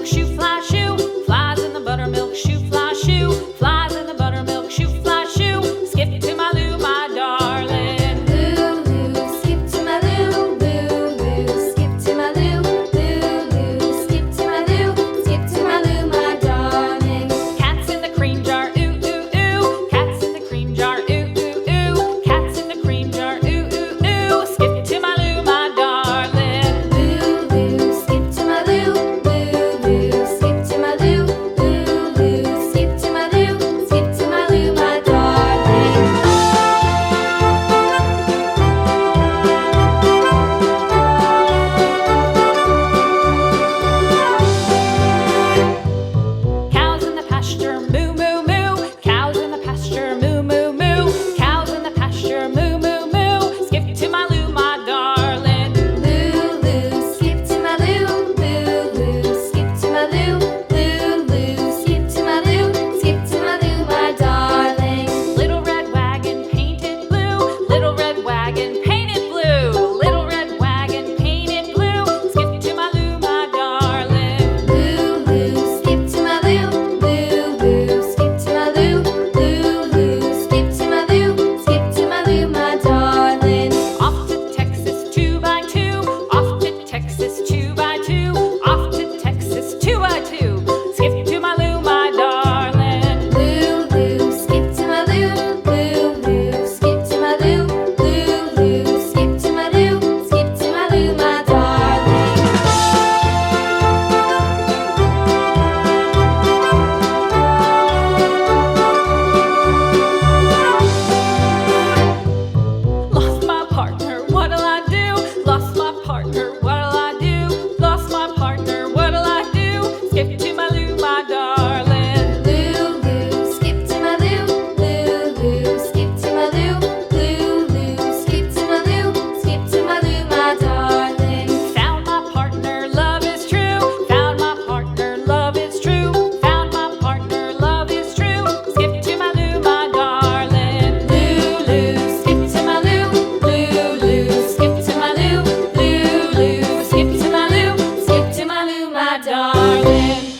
buttermilk shoe, fly shoe. Flies in the buttermilk shoe, fly shoe. Flies in the buttermilk shoe, fly shoe. Skip to my Lou, my darling. Lou, skip to my Lou, Lou, skip to my Lou, Lou, skip to my Lou, skip to my Lou, my darling. Cats in the cream jar, ooh, ooh, ooh. Cats in the cream jar, ooh, ooh, ooh. Cats in the cream jar, ooh, ooh, ooh. Skip to my Lou, my darling. Lou, skip to my Lou, Lou, skip to my Lou, Lou, skip to my Lou, skip to my Lou, my darling. Cows in the pasture, moo, moo, moo. Cows in the pasture, moo, moo, moo. Cows in the pasture, moo, moo, moo. Skip to my Lou, my darling. Lou, skip to my Lou, Lou, skip to my Lou, Lou, skip to my Lou, skip to my Lou, my darling. Little red wagon painted blue. Little red wagon painted blue. Little red wagon painted blue. Skip to my Lou, my darling. Lou, skip to my Lou, Lou, skip to my Lou, Lou, skip to my Lou, skip to my Lou, my darling. Off to Texas 2x2. Off to Texas 2x2. Off to Texas 2x2. Skip to my Lou, my darling. Lou, skip to my Lou, Lou, skip to my Lou, Lou, skip to my Lou, skip to my Lou, my darling. Lost my partner, what'll I do? Lost my partner, what'll I do? Lost my partner, what'll I do? Skip to my Lou, my darling. Lou, skip to my Lou, Lou, skip to my Lou, Lou, skip to my Lou, skip to my Lou, my darling. Found my partner, love is true. Found my partner, love is true. Found my partner, love is true. Skip to my Lou, my darling. Lou, skip to my Lou, Lou, skip to my Lou, Lou, skip to my Lou, skip to my Lou, my darling.